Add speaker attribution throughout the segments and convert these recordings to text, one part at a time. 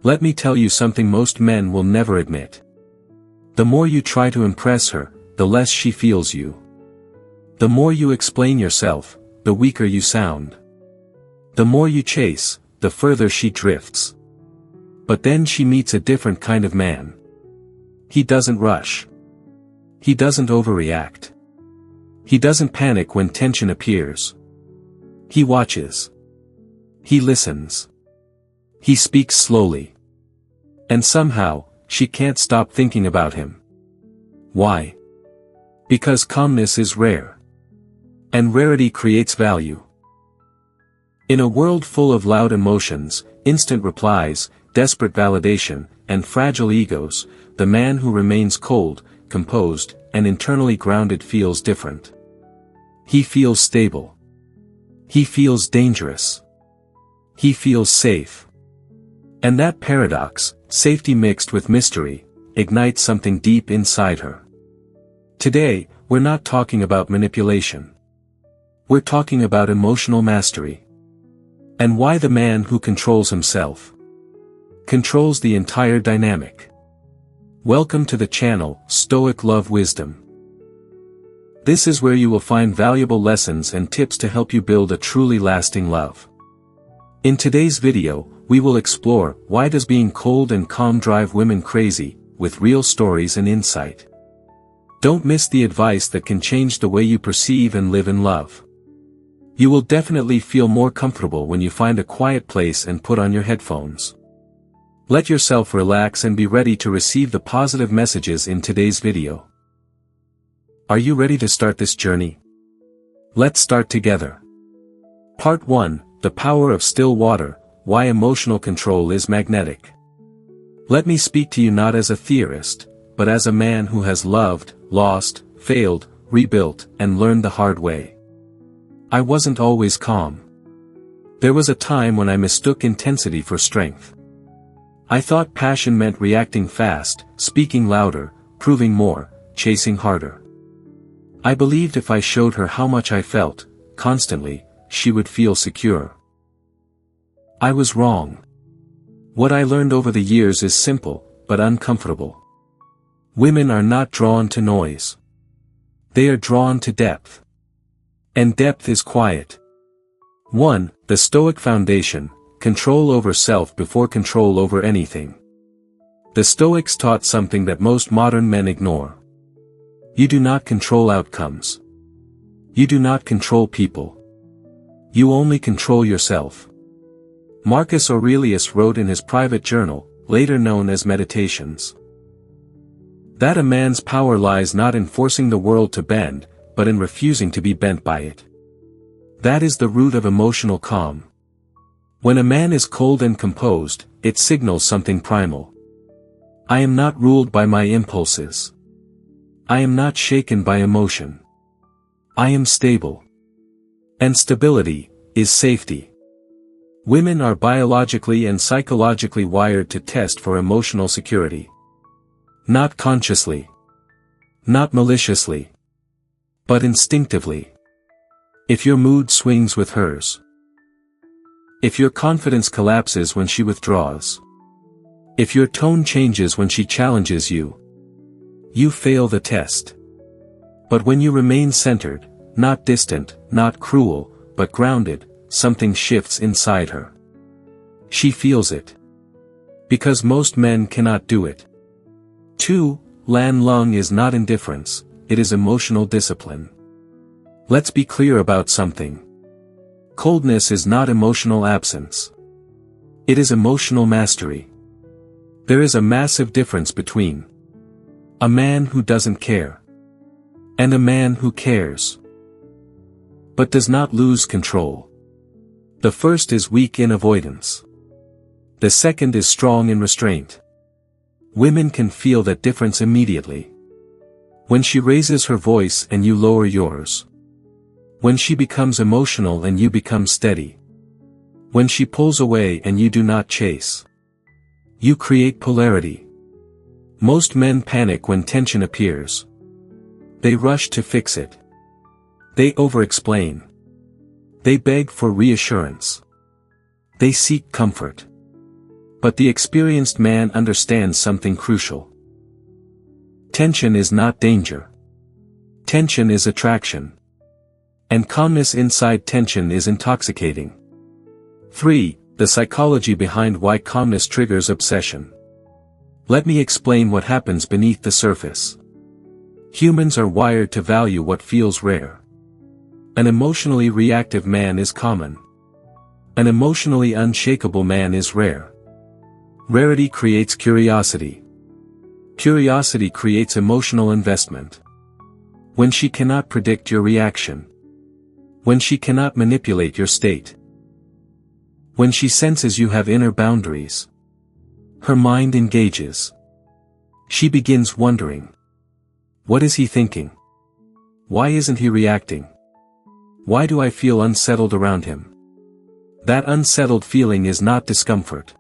Speaker 1: Let me tell you something most men will never admit. The more you try to impress her, the less she feels you. The more you explain yourself, the weaker you sound. The more you chase, the further she drifts. But then she meets a different kind of man. He doesn't rush. He doesn't overreact. He doesn't panic when tension appears. He watches. He listens. He speaks slowly. And somehow, she can't stop thinking about him. Why? Because calmness is rare. And rarity creates value. In a world full of loud emotions, instant replies, desperate validation, and fragile egos, the man who remains cold, composed, and internally grounded feels different. He feels stable. He feels dangerous. He feels safe. And that paradox, safety mixed with mystery, ignites something deep inside her. Today, we're not talking about manipulation. We're talking about emotional mastery. And why the man who controls himself controls the entire dynamic. Welcome to the channel, Stoic Love Wisdom. This is where you will find valuable lessons and tips to help you build a truly lasting love. In today's video, we will explore why does being cold and calm drive women crazy, with real stories and insight. Don't miss the advice that can change the way you perceive and live in love. You will definitely feel more comfortable when you find a quiet place and put on your headphones. Let yourself relax and be ready to receive the positive messages in today's video. Are you ready to start this journey? Let's start together. Part 1, The Power of Still Water, Why Emotional Control is Magnetic. Let me speak to you not as a theorist, but as a man who has loved, lost, failed, rebuilt, and learned the hard way. I wasn't always calm. There was a time when I mistook intensity for strength. I thought passion meant reacting fast, speaking louder, proving more, chasing harder. I believed if I showed her how much I felt, constantly, she would feel secure. I was wrong. What I learned over the years is simple, but uncomfortable. Women are not drawn to noise. They are drawn to depth. And depth is quiet. 1. The Stoic Foundation, Control over self before control over anything. The Stoics taught something that most modern men ignore. You do not control outcomes. You do not control people. You only control yourself. Marcus Aurelius wrote in his private journal, later known as Meditations, that a man's power lies not in forcing the world to bend, but in refusing to be bent by it. That is the root of emotional calm. When a man is cold and composed, it signals something primal. I am not ruled by my impulses. I am not shaken by emotion. I am stable. And stability is safety. Women are biologically and psychologically wired to test for emotional security. Not consciously. Not maliciously. But instinctively. If your mood swings with hers. If your confidence collapses when she withdraws. If your tone changes when she challenges you. You fail the test. But when you remain centered, not distant, not cruel, but grounded, something shifts inside her. She feels it. Because most men cannot do it. 2. Lan Lung is not indifference, it is emotional discipline. Let's be clear about something. Coldness is not emotional absence. It is emotional mastery. There is a massive difference between a man who doesn't care and a man who cares, but does not lose control. The first is weak in avoidance. The second is strong in restraint. Women can feel that difference immediately. When she raises her voice and you lower yours. When she becomes emotional and you become steady. When she pulls away and you do not chase. You create polarity. Most men panic when tension appears. They rush to fix it. They over-explain. They beg for reassurance. They seek comfort. But the experienced man understands something crucial. Tension is not danger. Tension is attraction. And calmness inside tension is intoxicating. 3. The psychology behind why calmness triggers obsession. Let me explain what happens beneath the surface. Humans are wired to value what feels rare. An emotionally reactive man is common. An emotionally unshakable man is rare. Rarity creates curiosity. Curiosity creates emotional investment. When she cannot predict your reaction. When she cannot manipulate your state. When she senses you have inner boundaries. Her mind engages. She begins wondering. What is he thinking? Why isn't he reacting? Why do I feel unsettled around him? That unsettled feeling is not discomfort.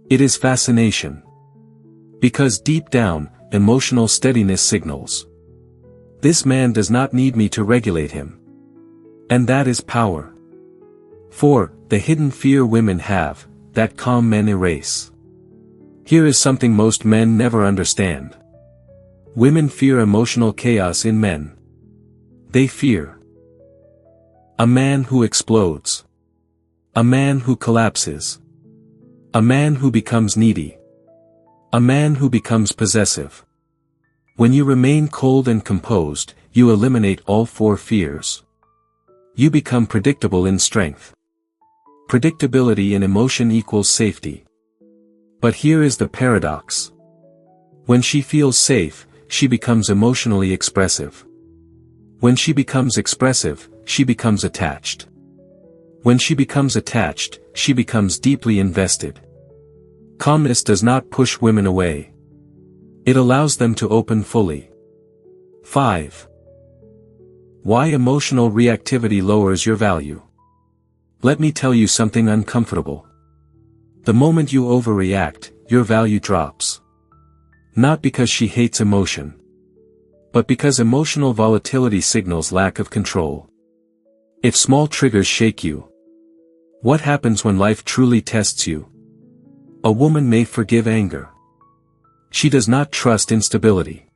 Speaker 1: It is fascination. Because deep down, emotional steadiness signals. This man does not need me to regulate him. And that is power. 4. The hidden fear women have, that calm men erase. Here is something most men never understand. Women fear emotional chaos in men. They fear a man who explodes. A man who collapses. A man who becomes needy. A man who becomes possessive. When you remain cold and composed, you eliminate all 4 fears. You become predictable in strength. Predictability in emotion equals safety. But here is the paradox. When she feels safe, she becomes emotionally expressive. When she becomes expressive, she becomes attached. When she becomes attached, she becomes deeply invested. Calmness does not push women away. It allows them to open fully. 5. Why emotional reactivity lowers your value. Let me tell you something uncomfortable. The moment you overreact, your value drops. Not because she hates emotion. But because emotional volatility signals lack of control. If small triggers shake you. What happens when life truly tests you? A woman may forgive anger. She does not trust instability.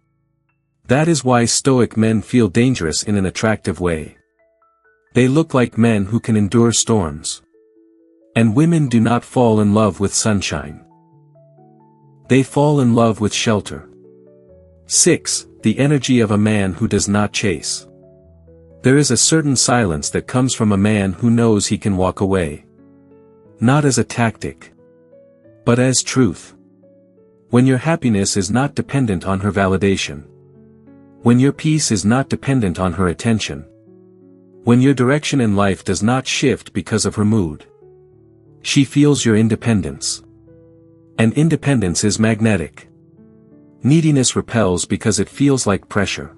Speaker 1: That is why Stoic men feel dangerous in an attractive way. They look like men who can endure storms. And women do not fall in love with sunshine. They fall in love with shelter. 6. The energy of a man who does not chase. There is a certain silence that comes from a man who knows he can walk away. Not as a tactic. But as truth. When your happiness is not dependent on her validation. When your peace is not dependent on her attention. When your direction in life does not shift because of her mood. She feels your independence. And independence is magnetic. Neediness repels because it feels like pressure.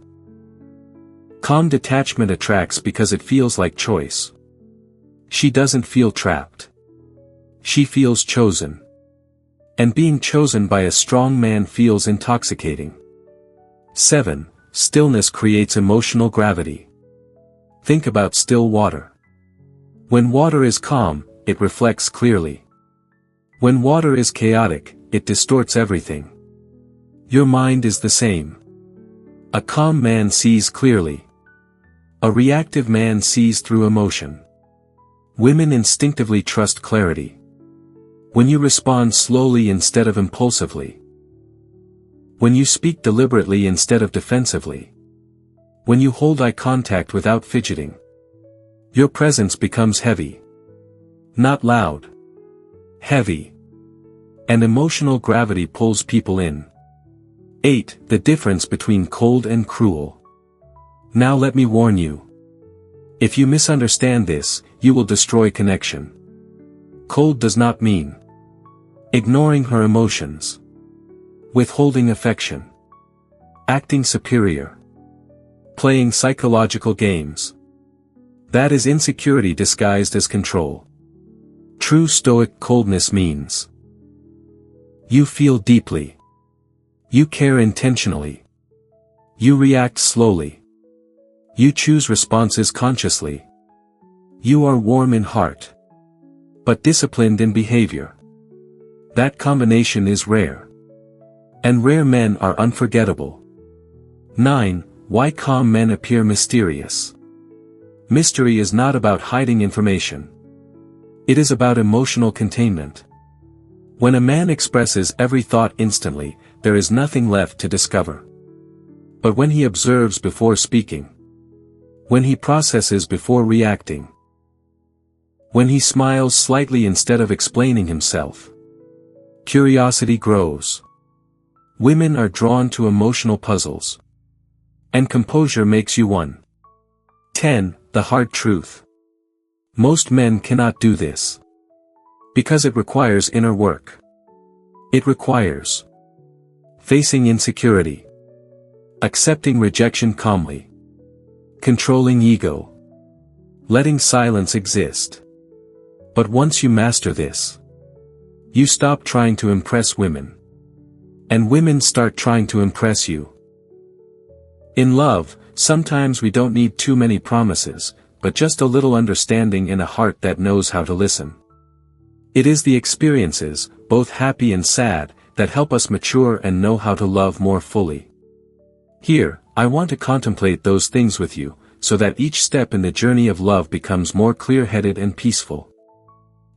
Speaker 1: Calm detachment attracts because it feels like choice. She doesn't feel trapped. She feels chosen. And being chosen by a strong man feels intoxicating. 7. Stillness creates emotional gravity. Think about still water. When water is calm, it reflects clearly. When water is chaotic, it distorts everything. Your mind is the same. A calm man sees clearly. A reactive man sees through emotion. Women instinctively trust clarity. When you respond slowly instead of impulsively. When you speak deliberately instead of defensively. When you hold eye contact without fidgeting. Your presence becomes heavy. Not loud. Heavy. And emotional gravity pulls people in. 8. The difference between cold and cruel. Now let me warn you. If you misunderstand this, you will destroy connection. Cold does not mean ignoring her emotions. Withholding affection. Acting superior. Playing psychological games. That is insecurity disguised as control. True Stoic coldness means you feel deeply. You care intentionally. You react slowly. You choose responses consciously. You are warm in heart. But disciplined in behavior. That combination is rare. And rare men are unforgettable. 9. Why calm men appear mysterious. Mystery is not about hiding information. It is about emotional containment. When a man expresses every thought instantly, there is nothing left to discover. But when he observes before speaking, when he processes before reacting, when he smiles slightly instead of explaining himself, curiosity grows. Women are drawn to emotional puzzles. And composure makes you one. 10. The hard truth. Most men cannot do this. Because it requires inner work. It requires facing insecurity, accepting rejection calmly, controlling ego, letting silence exist. But once you master this, you stop trying to impress women. And women start trying to impress you. In love, sometimes we don't need too many promises, but just a little understanding and a heart that knows how to listen. It is the experiences, both happy and sad, that help us mature and know how to love more fully. Here, I want to contemplate those things with you, so that each step in the journey of love becomes more clear-headed and peaceful.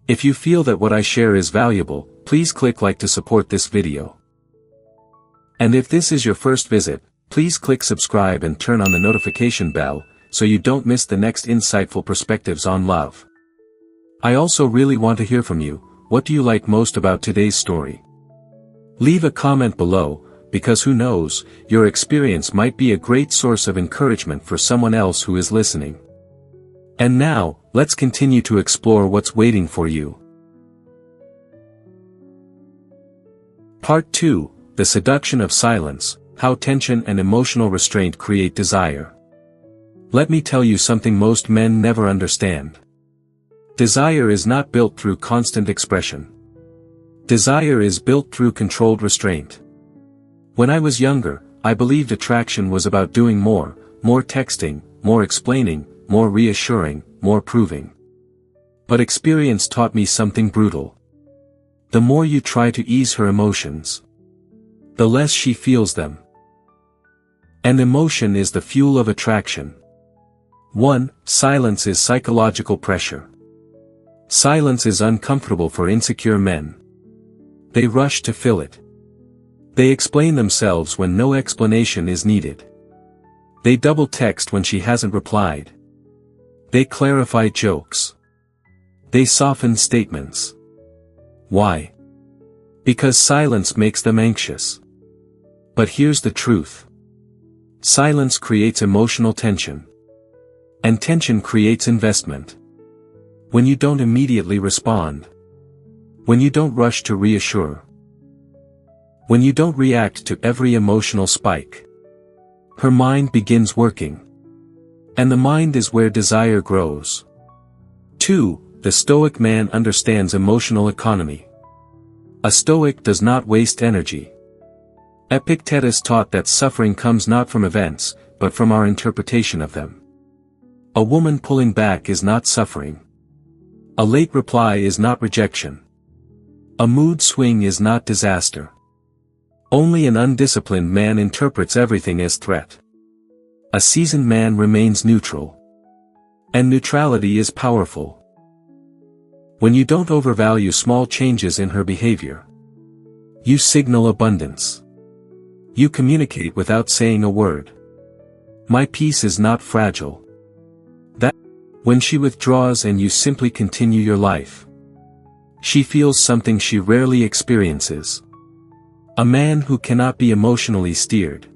Speaker 1: If you feel that what I share is valuable, please click like to support this video. And if this is your first visit, please click subscribe and turn on the notification bell, so you don't miss the next insightful perspectives on love. I also really want to hear from you. What do you like most about today's story? Leave a comment below, because who knows, your experience might be a great source of encouragement for someone else who is listening. And now, let's continue to explore what's waiting for you. Part 2, The Seduction of Silence, How Tension and Emotional Restraint Create Desire. Let me tell you something most men never understand. Desire is not built through constant expression. Desire is built through controlled restraint. When I was younger, I believed attraction was about doing more texting, more explaining, more reassuring, more proving. But experience taught me something brutal. The more you try to ease her emotions, the less she feels them. And emotion is the fuel of attraction. 1. Silence is psychological pressure. Silence is uncomfortable for insecure men. They rush to fill it. They explain themselves when no explanation is needed. They double text when she hasn't replied. They clarify jokes. They soften statements. Why? Because silence makes them anxious. But here's the truth. Silence creates emotional tension. And tension creates investment. When you don't immediately respond. When you don't rush to reassure. When you don't react to every emotional spike. Her mind begins working. And the mind is where desire grows. 2. The Stoic man understands emotional economy. A Stoic does not waste energy. Epictetus taught that suffering comes not from events, but from our interpretation of them. A woman pulling back is not suffering. A late reply is not rejection. A mood swing is not disaster. Only an undisciplined man interprets everything as threat. A seasoned man remains neutral. And neutrality is powerful. When you don't overvalue small changes in her behavior, you signal abundance. You communicate without saying a word. My peace is not fragile. That, when she withdraws and you simply continue your life, she feels something she rarely experiences. A man who cannot be emotionally steered.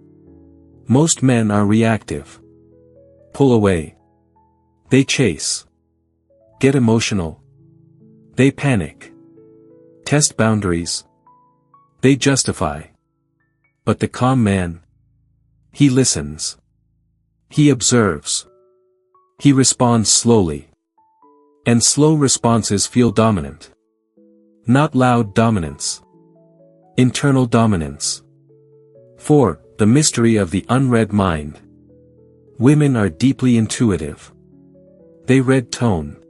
Speaker 1: Most men are reactive. Pull away. They chase. Get emotional. They panic. Test boundaries. They justify. But the calm man, he listens. He observes. He responds slowly. And slow responses feel dominant. Not loud dominance. Internal dominance. 4. The mystery of the unread mind. Women are deeply intuitive. They read tone.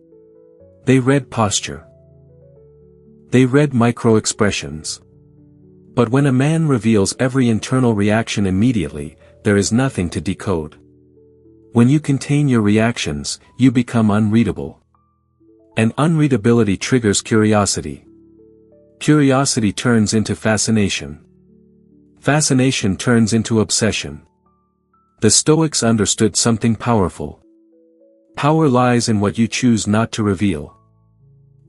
Speaker 1: They read posture. They read micro-expressions. But when a man reveals every internal reaction immediately, there is nothing to decode. When you contain your reactions, you become unreadable. And unreadability triggers curiosity. Curiosity turns into fascination. Fascination turns into obsession. The Stoics understood something powerful. Power lies in what you choose not to reveal.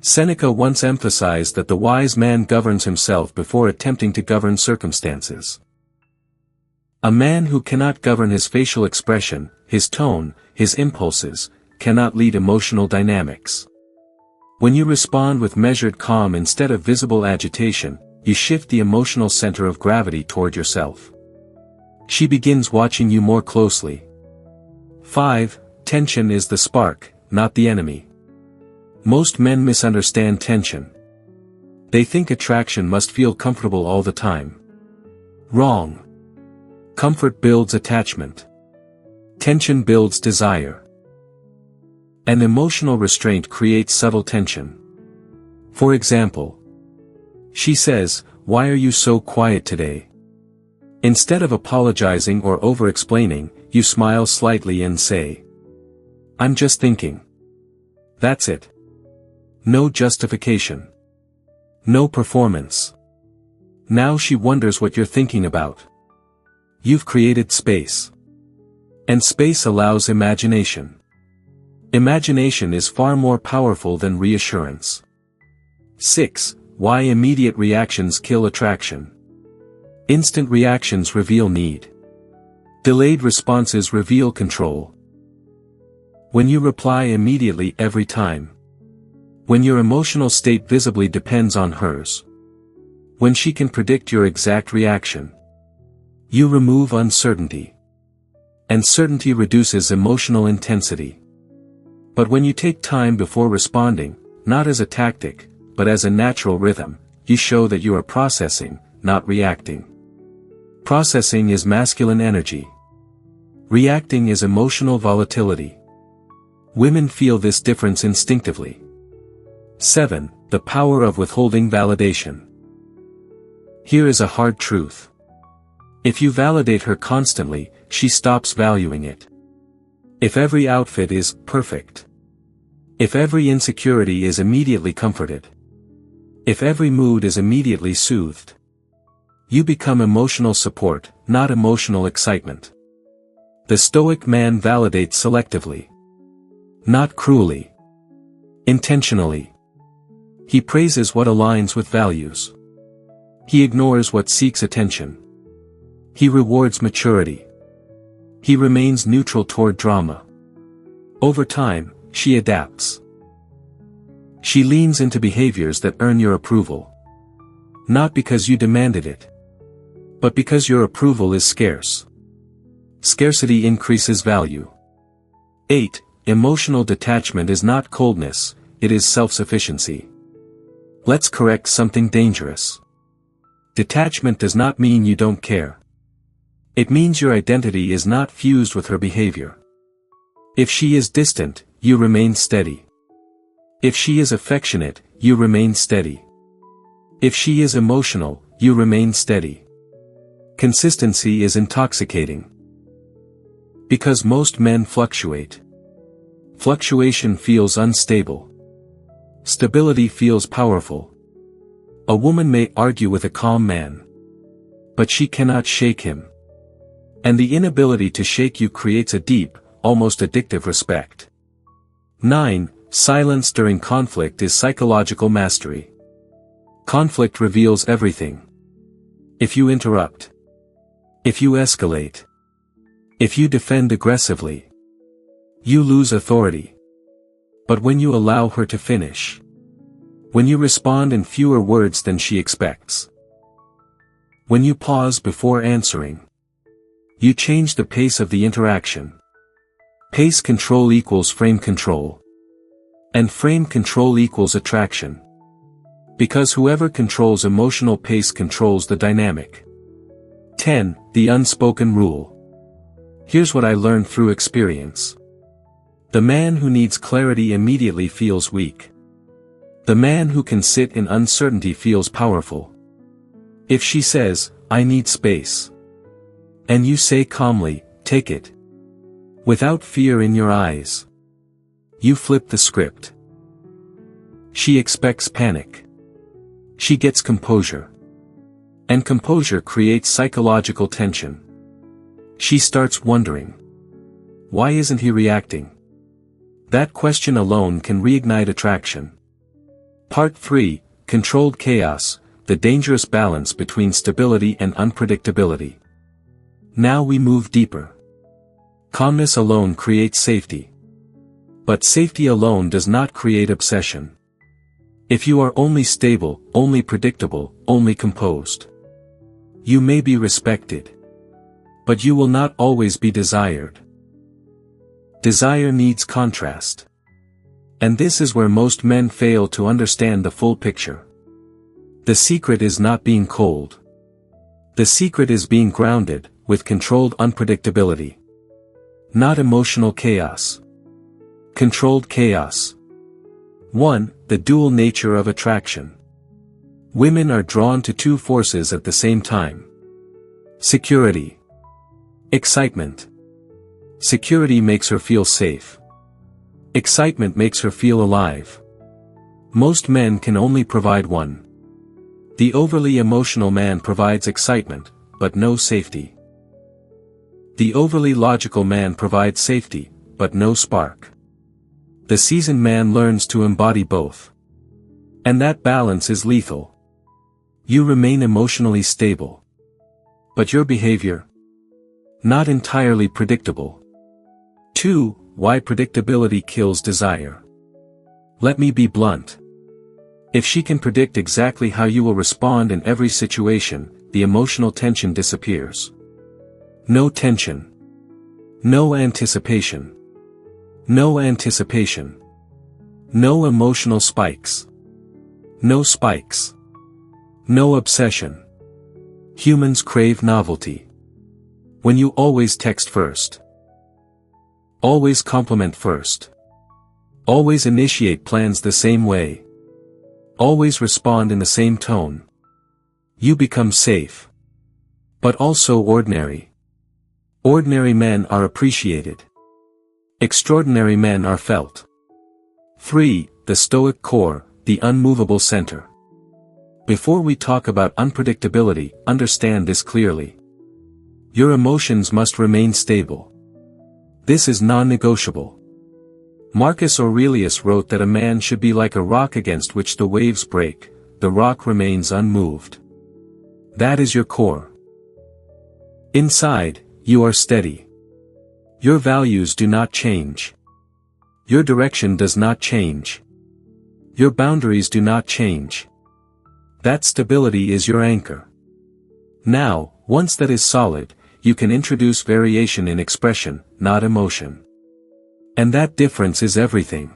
Speaker 1: Seneca once emphasized that the wise man governs himself before attempting to govern circumstances. A man who cannot govern his facial expression, his tone, his impulses, cannot lead emotional dynamics. When you respond with measured calm instead of visible agitation, you shift the emotional center of gravity toward yourself. She begins watching you more closely. 5. Tension is the spark, not the enemy. Most men misunderstand tension. They think attraction must feel comfortable all the time. Wrong. Comfort builds attachment. Tension builds desire. An emotional restraint creates subtle tension. For example, she says, "Why are you so quiet today?" Instead of apologizing or over-explaining, you smile slightly and say, "I'm just thinking." That's it. No justification. No performance. Now she wonders what you're thinking about. You've created space. And space allows imagination. Imagination is far more powerful than reassurance. 6. Why immediate reactions kill attraction. Instant reactions reveal need. Delayed responses reveal control. When you reply immediately every time. When your emotional state visibly depends on hers. When she can predict your exact reaction. You remove uncertainty. And certainty reduces emotional intensity. But when you take time before responding, not as a tactic, but as a natural rhythm, you show that you are processing, not reacting. Processing is masculine energy. Reacting is emotional volatility. Women feel this difference instinctively. 7. The power of withholding validation. Here is a hard truth. If you validate her constantly, she stops valuing it. If every outfit is perfect. If every insecurity is immediately comforted. If every mood is immediately soothed. You become emotional support, not emotional excitement. The Stoic man validates selectively. Not cruelly. Intentionally. He praises what aligns with values. He ignores what seeks attention. He rewards maturity. He remains neutral toward drama. Over time, she adapts. She leans into behaviors that earn your approval. Not because you demanded it. But because your approval is scarce. Scarcity increases value. 8. Emotional detachment is not coldness, it is self-sufficiency. Let's correct something dangerous. Detachment does not mean you don't care. It means your identity is not fused with her behavior. If she is distant, you remain steady. If she is affectionate, you remain steady. If she is emotional, you remain steady. Consistency is intoxicating. Because most men fluctuate. Fluctuation feels unstable. Stability feels powerful. A woman may argue with a calm man. But she cannot shake him. And the inability to shake you creates a deep, almost addictive respect. 9. Silence during conflict is psychological mastery. Conflict reveals everything. If you interrupt. If you escalate. If you defend aggressively. You lose authority. But when you allow her to finish. When you respond in fewer words than she expects. When you pause before answering. You change the pace of the interaction. Pace control equals frame control. And frame control equals attraction. Because whoever controls emotional pace controls the dynamic. 10. The unspoken rule. Here's what I learned through experience. The man who needs clarity immediately feels weak. The man who can sit in uncertainty feels powerful. If she says, "I need space," and you say calmly, "Take it," without fear in your eyes, you flip the script. She expects panic. She gets composure. And composure creates psychological tension. She starts wondering, why isn't he reacting? That question alone can reignite attraction. Part 3, Controlled Chaos, the dangerous balance between stability and unpredictability. Now we move deeper. Calmness alone creates safety. But safety alone does not create obsession. If you are only stable, only predictable, only composed, you may be respected. But you will not always be desired. Desire needs contrast. And this is where most men fail to understand the full picture. The secret is not being cold. The secret is being grounded, with controlled unpredictability. Not emotional chaos. Controlled chaos. 1. The dual nature of attraction. Women are drawn to two forces at the same time. Security. Excitement. Security makes her feel safe. Excitement makes her feel alive. Most men can only provide one. The overly emotional man provides excitement, but no safety. The overly logical man provides safety, but no spark. The seasoned man learns to embody both. And that balance is lethal. You remain emotionally stable. But your behavior? Not entirely predictable. 2. Why predictability kills desire. Let me be blunt. If she can predict exactly how you will respond in every situation, the emotional tension disappears. No tension. No anticipation. No anticipation. No emotional spikes. No spikes. No obsession. Humans crave novelty. When you always text first. Always compliment first. Always initiate plans the same way. Always respond in the same tone. You become safe. But also ordinary. Ordinary men are appreciated. Extraordinary men are felt. 3. The Stoic core, the unmovable center. Before we talk about unpredictability, understand this clearly. Your emotions must remain stable. This is non-negotiable. Marcus Aurelius wrote that a man should be like a rock against which the waves break, the rock remains unmoved. That is your core. Inside, you are steady. Your values do not change. Your direction does not change. Your boundaries do not change. That stability is your anchor. Now, once that is solid, you can introduce variation in expression, not emotion. And that difference is everything.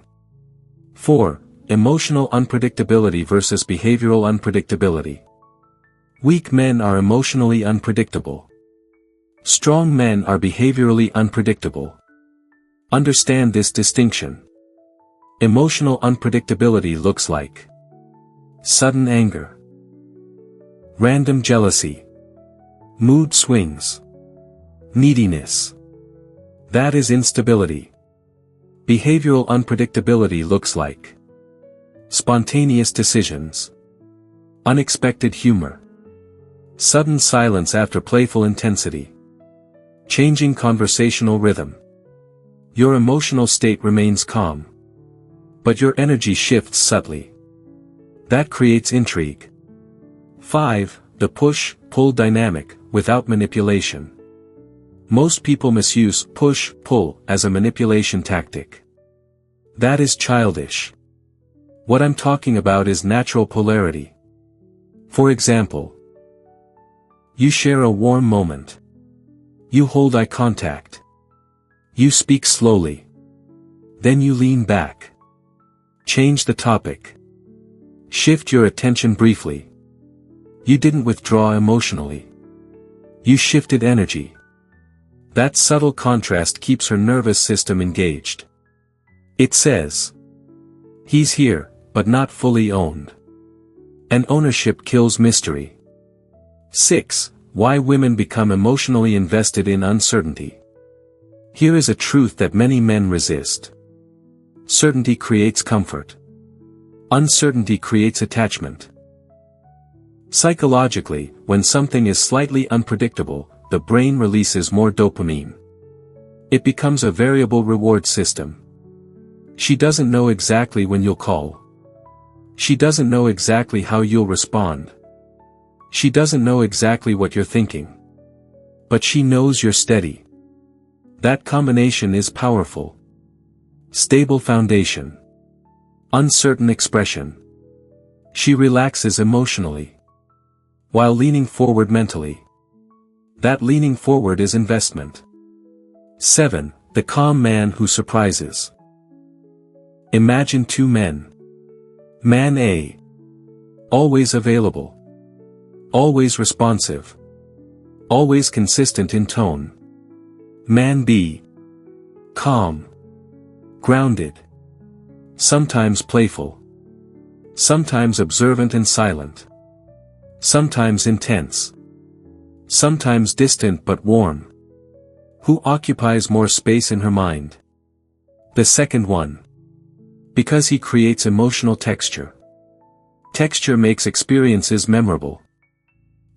Speaker 1: 4. Emotional unpredictability versus behavioral unpredictability. Weak men are emotionally unpredictable. Strong men are behaviorally unpredictable. Understand this distinction. Emotional unpredictability looks like sudden anger, random jealousy, mood swings, neediness. That is instability. Behavioral unpredictability looks like spontaneous decisions, unexpected humor, sudden silence after playful intensity, changing conversational rhythm. Your emotional state remains calm. But your energy shifts subtly. That creates intrigue. 5. The push-pull dynamic, without manipulation. Most people misuse push-pull as a manipulation tactic. That is childish. What I'm talking about is natural polarity. For example, you share a warm moment. You hold eye contact. You speak slowly. Then you lean back. Change the topic. Shift your attention briefly. You didn't withdraw emotionally. You shifted energy. That subtle contrast keeps her nervous system engaged. It says, he's here, but not fully owned. And ownership kills mystery. 6. Why women become emotionally invested in uncertainty. Here is a truth that many men resist. Certainty creates comfort. Uncertainty creates attachment. Psychologically, when something is slightly unpredictable, the brain releases more dopamine. It becomes a variable reward system. She doesn't know exactly when you'll call. She doesn't know exactly how you'll respond. She doesn't know exactly what you're thinking. But she knows you're steady. That combination is powerful. Stable foundation. Uncertain expression. She relaxes emotionally, while leaning forward mentally. That leaning forward is investment. 7. The calm man who surprises. Imagine two men. Man A. Always available. Always responsive. Always consistent in tone. Man B. Calm. Grounded. Sometimes playful. Sometimes observant and silent. Sometimes intense. Sometimes distant but warm. Who occupies more space in her mind? The second one. Because he creates emotional texture. Texture makes experiences memorable.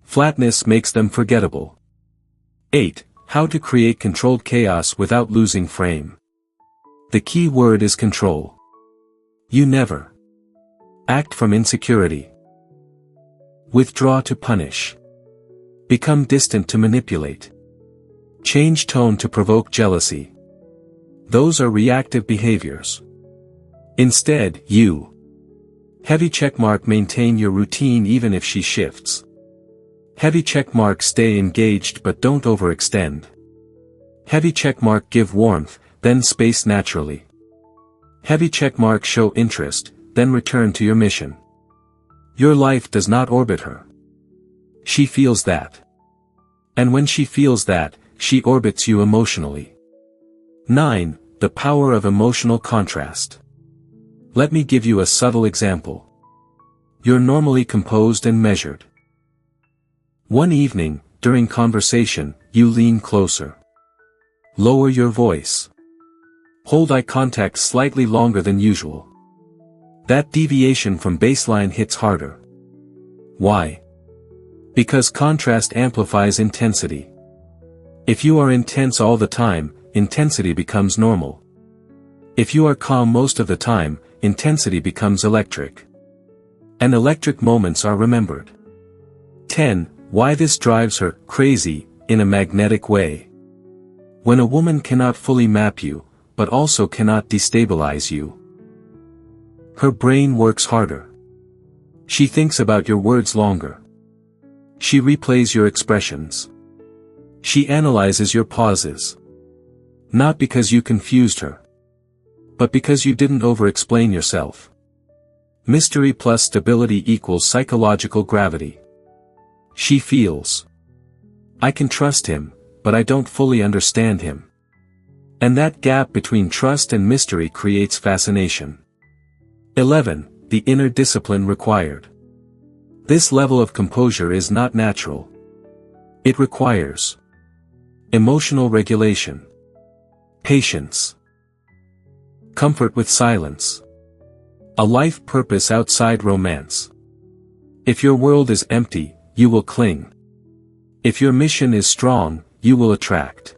Speaker 1: Flatness makes them forgettable. 8. How to create controlled chaos without losing frame. The key word is control. You never act from insecurity. Withdraw to punish. Become distant to manipulate. Change tone to provoke jealousy. Those are reactive behaviors. Instead, you heavy checkmark maintain your routine even if she shifts. Heavy checkmark stay engaged but don't overextend. Heavy checkmark give warmth, then space naturally. Heavy checkmark show interest, then return to your mission. Your life does not orbit her. She feels that. And when she feels that, she orbits you emotionally. 9. The power of emotional contrast. Let me give you a subtle example. You're normally composed and measured. One evening, during conversation, you lean closer. Lower your voice. Hold eye contact slightly longer than usual. That deviation from baseline hits harder. Why? Because contrast amplifies intensity. If you are intense all the time, intensity becomes normal. If you are calm most of the time, intensity becomes electric. And electric moments are remembered. 10. Why this drives her crazy, in a magnetic way. When a woman cannot fully map you, but also cannot destabilize you. Her brain works harder. She thinks about your words longer. She replays your expressions. She analyzes your pauses. Not because you confused her, but because you didn't over-explain yourself. Mystery plus stability equals psychological gravity. She feels. I can trust him, but I don't fully understand him. And that gap between trust and mystery creates fascination. 11. The inner discipline required. This level of composure is not natural. It requires emotional regulation, patience, comfort with silence, a life purpose outside romance. If your world is empty, you will cling. If your mission is strong, you will attract.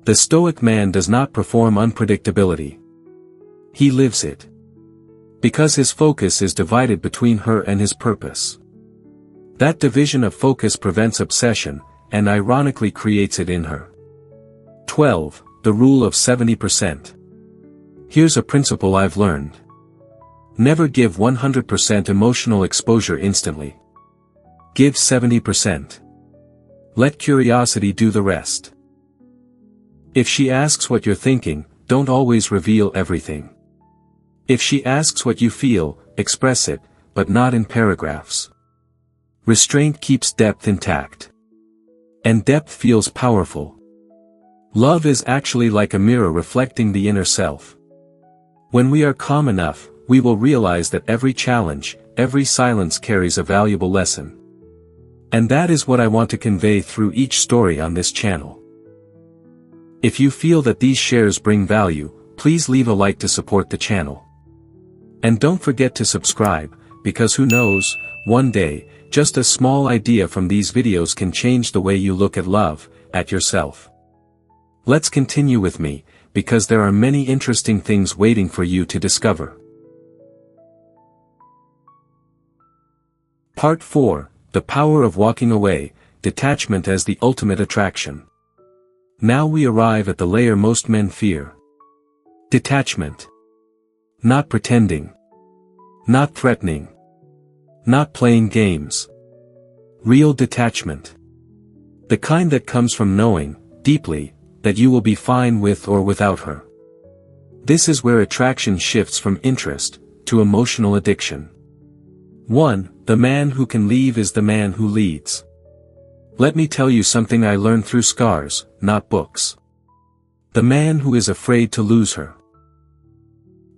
Speaker 1: The Stoic man does not perform unpredictability. He lives it. Because his focus is divided between her and his purpose. That division of focus prevents obsession, and ironically creates it in her. 12. The rule of 70%. Here's a principle I've learned. Never give 100% emotional exposure instantly. Give 70%. Let curiosity do the rest. If she asks what you're thinking, don't always reveal everything. If she asks what you feel, express it, but not in paragraphs. Restraint keeps depth intact. And depth feels powerful. Love is actually like a mirror reflecting the inner self. When we are calm enough, we will realize that every challenge, every silence carries a valuable lesson. And that is what I want to convey through each story on this channel. If you feel that these shares bring value, please leave a like to support the channel. And don't forget to subscribe, because who knows, one day, just a small idea from these videos can change the way you look at love, at yourself. Let's continue with me, because there are many interesting things waiting for you to discover. Part 4, The Power of Walking Away, Detachment as the Ultimate Attraction. Now we arrive at the layer most men fear. Detachment. Not pretending. Not threatening. Not playing games. Real detachment. The kind that comes from knowing, deeply, that you will be fine with or without her. This is where attraction shifts from interest to emotional addiction. 1. The man who can leave is the man who leads. Let me tell you something I learned through scars, not books. The man who is afraid to lose her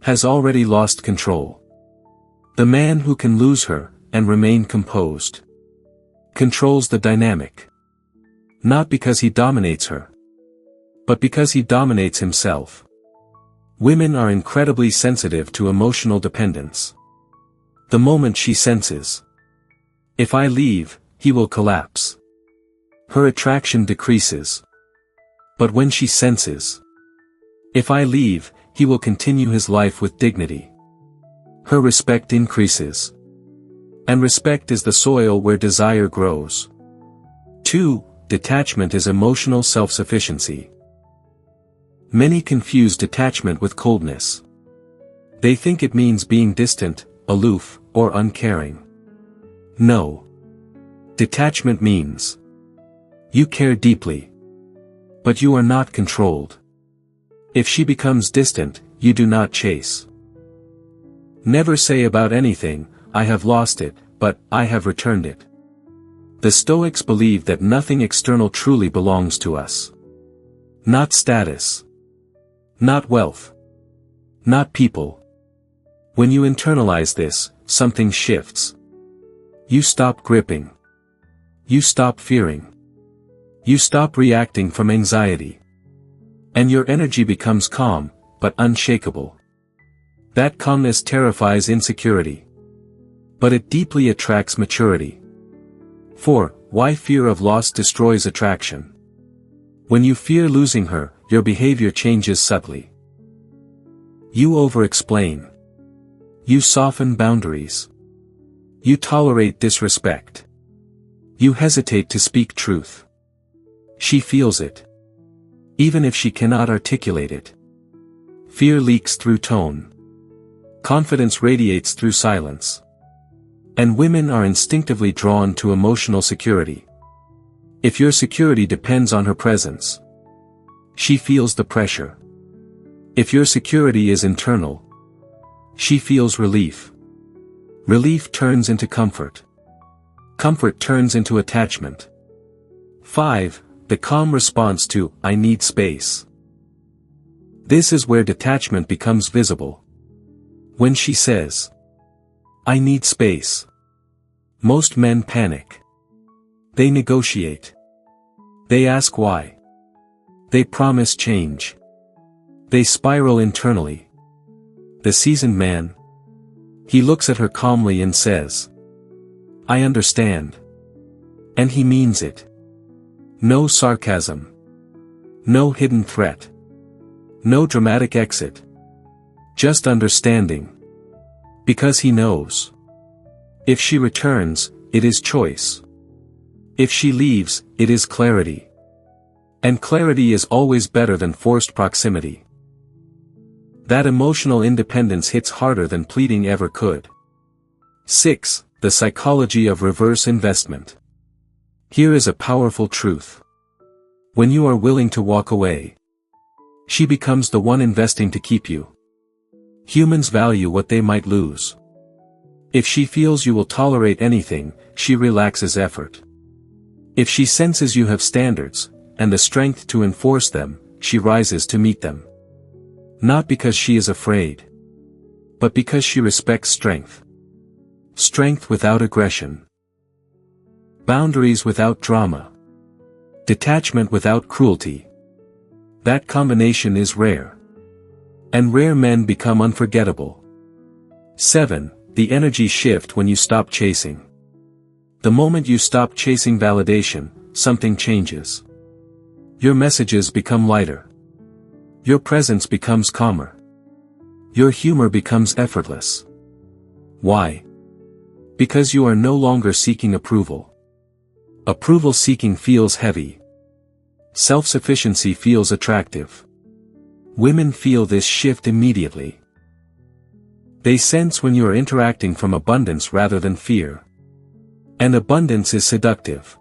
Speaker 1: has already lost control. The man who can lose her, and remain composed, controls the dynamic. Not because he dominates her, but because he dominates himself. Women are incredibly sensitive to emotional dependence. The moment she senses, if I leave, he will collapse, her attraction decreases. But when she senses, if I leave, he will continue his life with dignity, her respect increases. And respect is the soil where desire grows. 2. Detachment is emotional self-sufficiency. Many confuse detachment with coldness. They think it means being distant, aloof, or uncaring. No. Detachment means you care deeply, but you are not controlled. If she becomes distant, you do not chase. Never say about anything, I have lost it, but I have returned it. The Stoics believe that nothing external truly belongs to us. Not status. Not wealth. Not people. When you internalize this, something shifts. You stop gripping. You stop fearing. You stop reacting from anxiety. And your energy becomes calm, but unshakable. That calmness terrifies insecurity. But it deeply attracts maturity. 4. Why fear of loss destroys attraction. When you fear losing her, your behavior changes subtly. You over-explain. You soften boundaries. You tolerate disrespect. You hesitate to speak truth. She feels it, even if she cannot articulate it. Fear leaks through tone. Confidence radiates through silence. And women are instinctively drawn to emotional security. If your security depends on her presence, she feels the pressure. If your security is internal, she feels relief. Relief turns into comfort. Comfort turns into attachment. 5. The calm response to, I need space. This is where detachment becomes visible. When she says, I need space, most men panic. They negotiate. They ask why. They promise change. They spiral internally. The seasoned man, he looks at her calmly and says, I understand. And he means it. No sarcasm. No hidden threat. No dramatic exit. Just understanding. Because he knows. If she returns, it is choice. If she leaves, it is clarity. And clarity is always better than forced proximity. That emotional independence hits harder than pleading ever could. 6. The psychology of reverse investment. Here is a powerful truth. When you are willing to walk away, she becomes the one investing to keep you. Humans value what they might lose. If she feels you will tolerate anything, she relaxes effort. If she senses you have standards, and the strength to enforce them, she rises to meet them. Not because she is afraid, but because she respects strength. Strength without aggression. Boundaries without drama. Detachment without cruelty. That combination is rare. And rare men become unforgettable. 7. The energy shift when you stop chasing. The moment you stop chasing validation, something changes. Your messages become lighter. Your presence becomes calmer. Your humor becomes effortless. Why? Because you are no longer seeking approval. Approval seeking feels heavy. Self-sufficiency feels attractive. Women feel this shift immediately. They sense when you are interacting from abundance rather than fear. And abundance is seductive.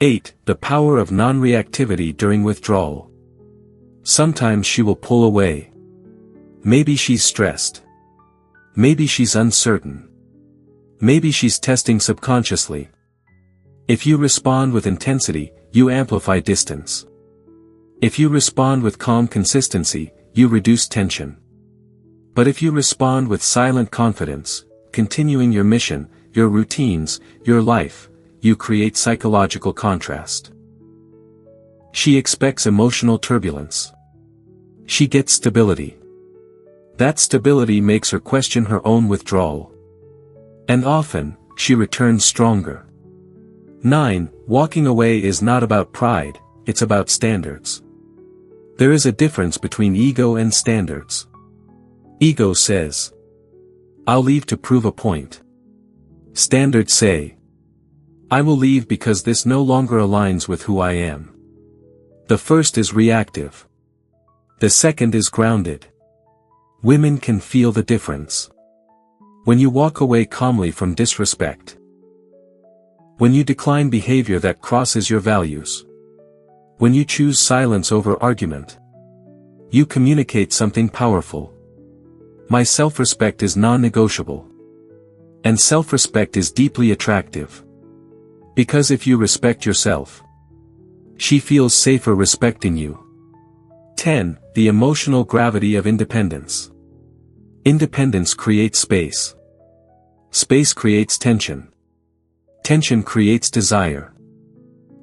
Speaker 1: 8. The power of non-reactivity during withdrawal. Sometimes she will pull away. Maybe she's stressed. Maybe she's uncertain. Maybe she's testing subconsciously. If you respond with intensity, you amplify distance. If you respond with calm consistency, you reduce tension. But if you respond with silent confidence, continuing your mission, your routines, your life, you create psychological contrast. She expects emotional turbulence. She gets stability. That stability makes her question her own withdrawal. And often, she returns stronger. 9. Walking away is not about pride, it's about standards. There is a difference between ego and standards. Ego says, I'll leave to prove a point. Standards say, I will leave because this no longer aligns with who I am. The first is reactive. The second is grounded. Women can feel the difference. When you walk away calmly from disrespect. When you decline behavior that crosses your values. When you choose silence over argument. You communicate something powerful. My self-respect is non-negotiable. And self-respect is deeply attractive. Because if you respect yourself, she feels safer respecting you. 10. The emotional gravity of independence. Independence creates space. Space creates tension. Tension creates desire.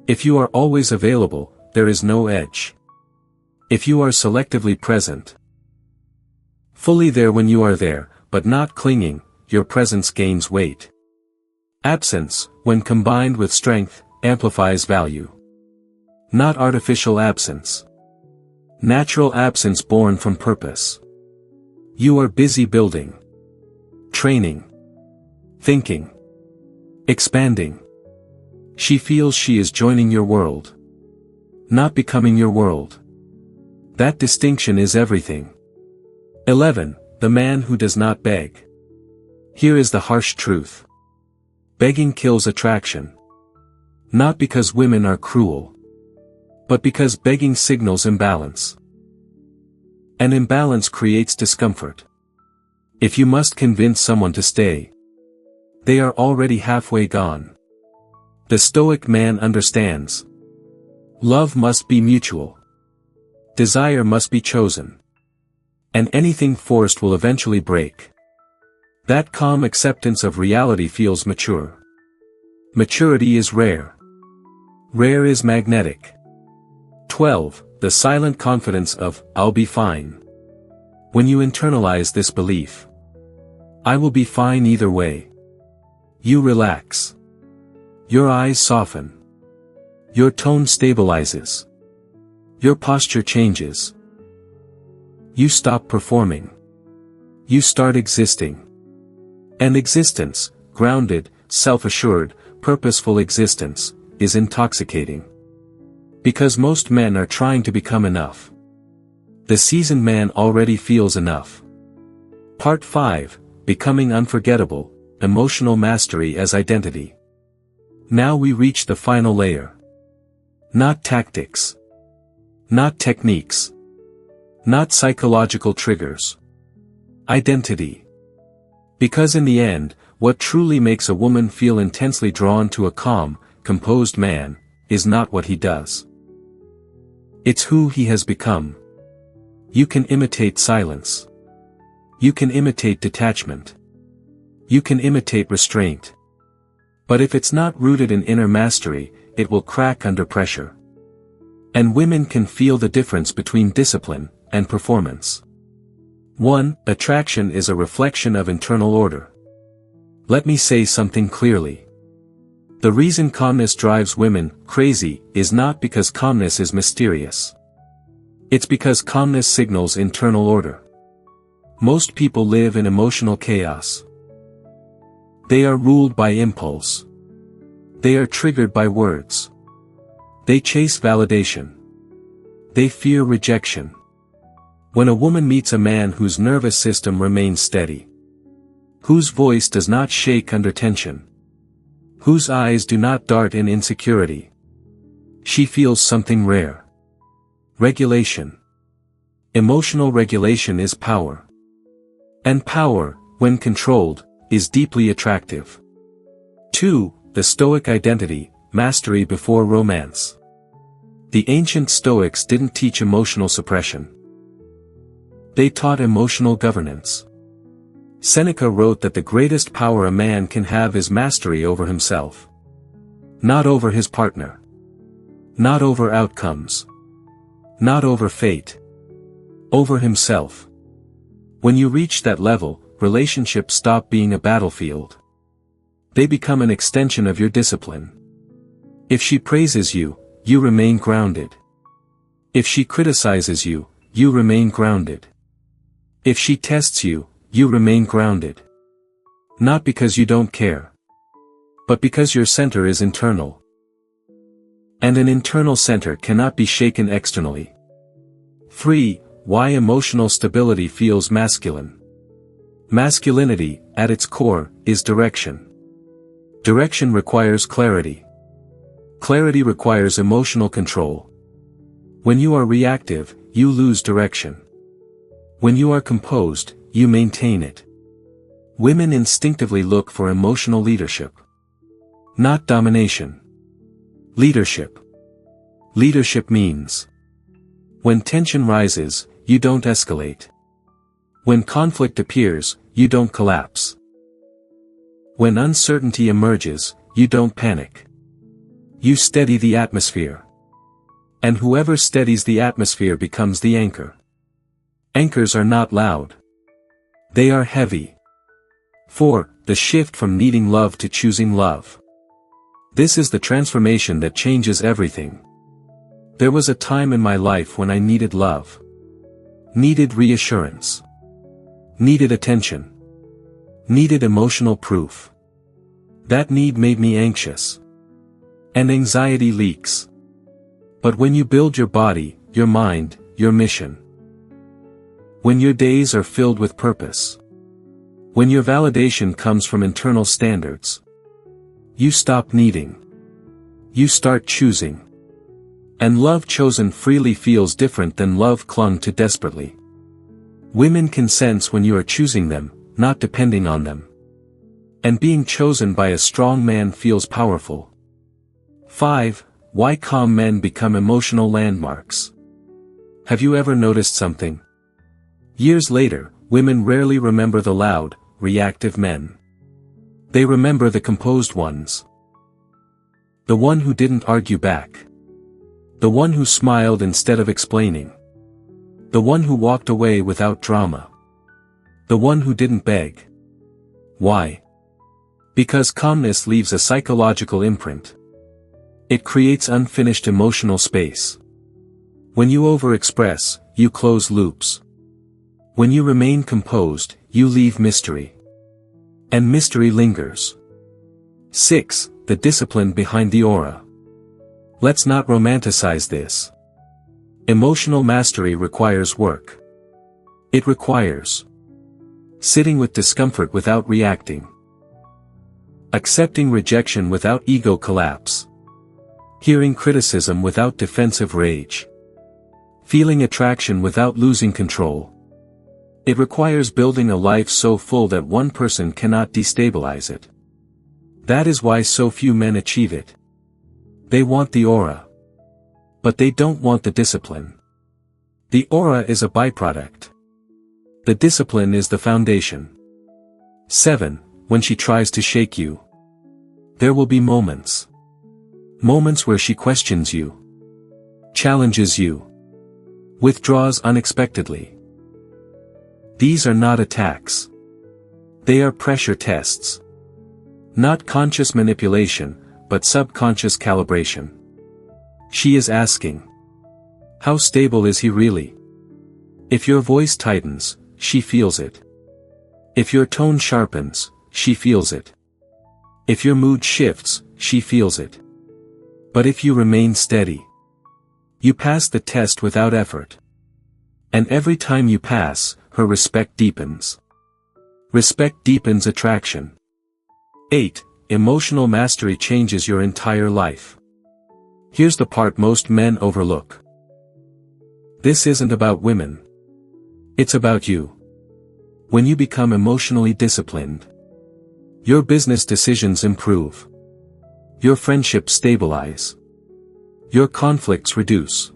Speaker 1: If you are always available, there is no edge. If you are selectively present, fully there when you are there, but not clinging, your presence gains weight. Absence, when combined with strength, amplifies value. Not artificial absence. Natural absence born from purpose. You are busy building, training, thinking, expanding. She feels she is joining your world, not becoming your world. That distinction is everything. 11. The man who does not beg. Here is the harsh truth. Begging kills attraction. Not because women are cruel, but because begging signals imbalance. An imbalance creates discomfort. If you must convince someone to stay, they are already halfway gone. The Stoic man understands. Love must be mutual. Desire must be chosen. And anything forced will eventually break. That calm acceptance of reality feels mature. Maturity is rare. Rare is magnetic. 12. The silent confidence of, I'll be fine. When you internalize this belief, I will be fine either way. You relax. Your eyes soften. Your tone stabilizes. Your posture changes. You stop performing. You start existing. And existence, grounded, self-assured, purposeful existence, is intoxicating. Because most men are trying to become enough. The seasoned man already feels enough. Part 5, Becoming Unforgettable, Emotional Mastery as Identity. Now we reach the final layer. Not tactics. Not techniques. Not psychological triggers. Identity. Because in the end, what truly makes a woman feel intensely drawn to a calm, composed man, is not what he does. It's who he has become. You can imitate silence. You can imitate detachment. You can imitate restraint. But if it's not rooted in inner mastery, it will crack under pressure. And women can feel the difference between discipline and performance. 1. Attraction is a reflection of internal order. Let me say something clearly. The reason calmness drives women crazy is not because calmness is mysterious. It's because calmness signals internal order. Most people live in emotional chaos. They are ruled by impulse. They are triggered by words. They chase validation. They fear rejection. When a woman meets a man whose nervous system remains steady, whose voice does not shake under tension, whose eyes do not dart in insecurity, she feels something rare. Regulation. Emotional regulation is power. And power, when controlled, is deeply attractive. 2. The Stoic identity, mastery before romance. The ancient Stoics didn't teach emotional suppression. They taught emotional governance. Seneca wrote that the greatest power a man can have is mastery over himself. Not over his partner. Not over outcomes. Not over fate. Over himself. When you reach that level, relationships stop being a battlefield. They become an extension of your discipline. If she praises you, you remain grounded. If she criticizes you, you remain grounded. If she tests you, you remain grounded. Not because you don't care, but because your center is internal. And an internal center cannot be shaken externally. 3. Why emotional stability feels masculine. Masculinity, at its core, is direction. Direction requires clarity. Clarity requires emotional control. When you are reactive, you lose direction. When you are composed, you maintain it. Women instinctively look for emotional leadership. Not domination. Leadership. Leadership means, when tension rises, you don't escalate. When conflict appears, you don't collapse. When uncertainty emerges, you don't panic. You steady the atmosphere. And whoever steadies the atmosphere becomes the anchor. Anchors are not loud. They are heavy. 4. The shift from needing love to choosing love. This is the transformation that changes everything. There was a time in my life when I needed love. Needed reassurance. Needed attention. Needed emotional proof. That need made me anxious. And anxiety leaks. But when you build your body, your mind, your mission. When your days are filled with purpose. When your validation comes from internal standards. You stop needing. You start choosing. And love chosen freely feels different than love clung to desperately. Women can sense when you are choosing them, not depending on them. And being chosen by a strong man feels powerful. 5. Why calm men become emotional landmarks. Have you ever noticed something? Years later, women rarely remember the loud, reactive men. They remember the composed ones. The one who didn't argue back. The one who smiled instead of explaining. The one who walked away without drama. The one who didn't beg. Why? Because calmness leaves a psychological imprint. It creates unfinished emotional space. When you overexpress, you close loops. When you remain composed, you leave mystery. And mystery lingers. 6. The discipline behind the aura. Let's not romanticize this. Emotional mastery requires work. It requires sitting with discomfort without reacting. Accepting rejection without ego collapse. Hearing criticism without defensive rage. Feeling attraction without losing control. It requires building a life so full that one person cannot destabilize it. That is why so few men achieve it. They want the aura. But they don't want the discipline. The aura is a byproduct. The discipline is the foundation. 7. When she tries to shake you. There will be moments. Moments where she questions you, challenges you, withdraws unexpectedly. These are not attacks. They are pressure tests. Not conscious manipulation, but subconscious calibration. She is asking, how stable is he really? If your voice tightens, she feels it. If your tone sharpens, she feels it. If your mood shifts, she feels it. But if you remain steady, you pass the test without effort. And every time you pass, her respect deepens. Respect deepens attraction. 8. Emotional mastery changes your entire life. Here's the part most men overlook. This isn't about women. It's about you. When you become emotionally disciplined, your business decisions improve. Your friendships stabilize. Your conflicts reduce.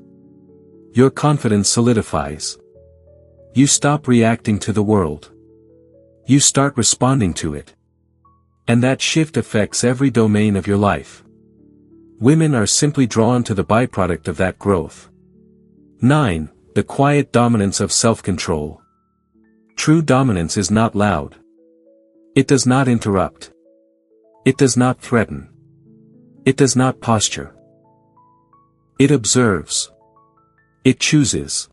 Speaker 1: Your confidence solidifies. You stop reacting to the world. You start responding to it. And that shift affects every domain of your life. Women are simply drawn to the byproduct of that growth. 9. The quiet dominance of self-control. True dominance is not loud. It does not interrupt. It does not threaten. It does not posture. It observes. It chooses.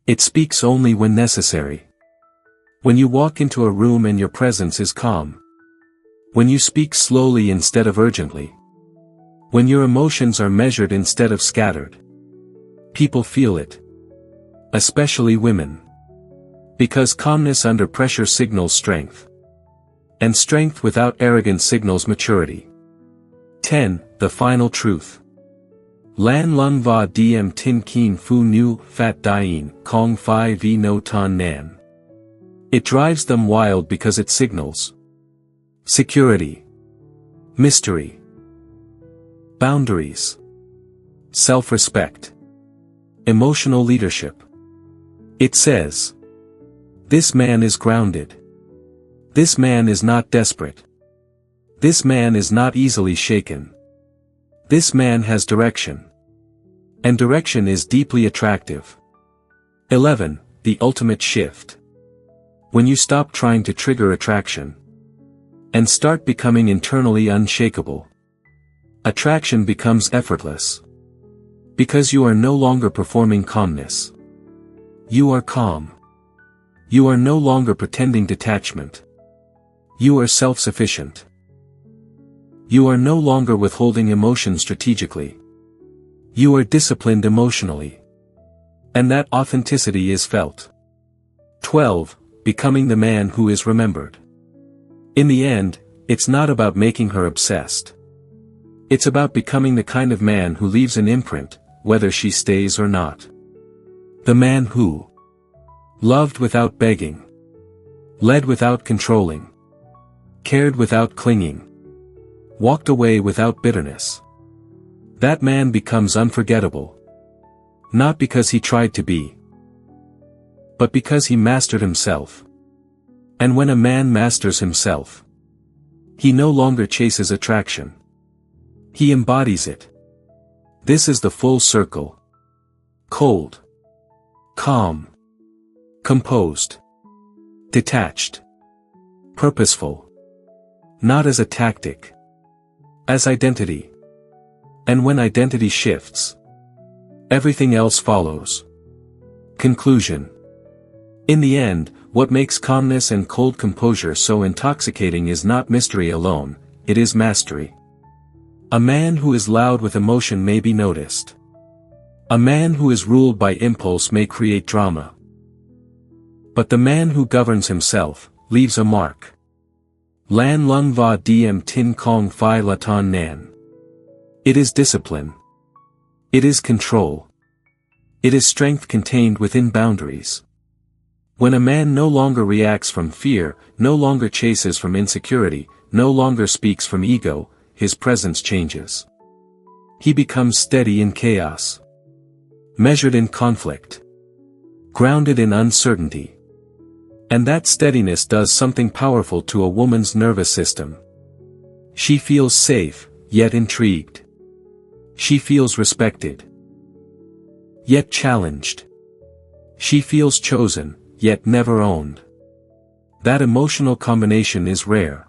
Speaker 1: It speaks only when necessary. When you walk into a room and your presence is calm. When you speak slowly instead of urgently. When your emotions are measured instead of scattered. People feel it. Especially women. Because calmness under pressure signals strength. And strength without arrogance signals maturity. 10. The final truth. Lan lung va diem tin keen fu nu fat dien kong fi vi no tan nan. It drives them wild because it signals security, mystery, boundaries, self-respect, emotional leadership. It says, this man is grounded. This man is not desperate. This man is not easily shaken. This man has direction. And direction is deeply attractive. 11. The ultimate shift. When you stop trying to trigger attraction. And start becoming internally unshakable. Attraction becomes effortless. Because you are no longer performing calmness. You are calm. You are no longer pretending detachment. You are self-sufficient. You are no longer withholding emotion strategically. You are disciplined emotionally. And that authenticity is felt. 12. Becoming the man who is remembered. In the end, it's not about making her obsessed. It's about becoming the kind of man who leaves an imprint, whether she stays or not. The man who loved without begging, led without controlling, cared without clinging, walked away without bitterness. That man becomes unforgettable. Not because he tried to be, but because he mastered himself. And when a man masters himself, he no longer chases attraction. He embodies it. This is the full circle. Cold, calm, composed, detached, purposeful. Not as a tactic, as identity. And when identity shifts, everything else follows. Conclusion. In the end, what makes calmness and cold composure so intoxicating is not mystery alone, it is mastery. A man who is loud with emotion may be noticed. A man who is ruled by impulse may create drama. But the man who governs himself, leaves a mark. Lan lung va diem tin kong fi latan nan. It is discipline. It is control. It is strength contained within boundaries. When a man no longer reacts from fear, no longer chases from insecurity, no longer speaks from ego, his presence changes. He becomes steady in chaos. Measured in conflict. Grounded in uncertainty. And that steadiness does something powerful to a woman's nervous system. She feels safe, yet intrigued. She feels respected, yet challenged. She feels chosen, yet never owned. That emotional combination is rare.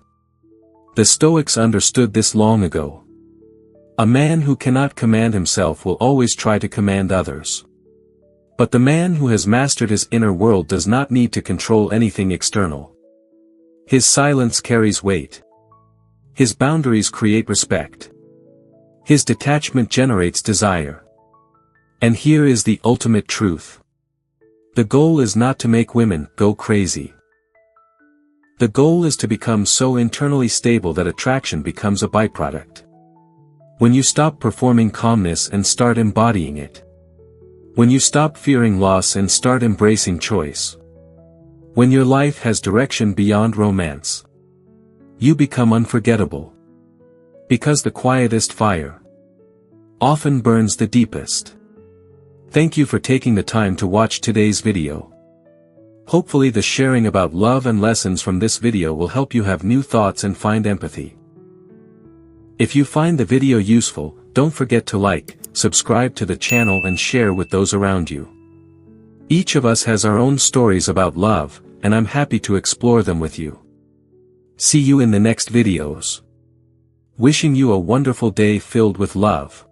Speaker 1: The Stoics understood this long ago. A man who cannot command himself will always try to command others. But the man who has mastered his inner world does not need to control anything external. His silence carries weight. His boundaries create respect. His detachment generates desire. And here is the ultimate truth. The goal is not to make women go crazy. The goal is to become so internally stable that attraction becomes a byproduct. When you stop performing calmness and start embodying it. When you stop fearing loss and start embracing choice. When your life has direction beyond romance. You become unforgettable. Because the quietest fire often burns the deepest. Thank you for taking the time to watch today's video. Hopefully the sharing about love and lessons from this video will help you have new thoughts and find empathy. If you find the video useful, don't forget to like, subscribe to the channel and share with those around you. Each of us has our own stories about love, and I'm happy to explore them with you. See you in the next videos. Wishing you a wonderful day filled with love.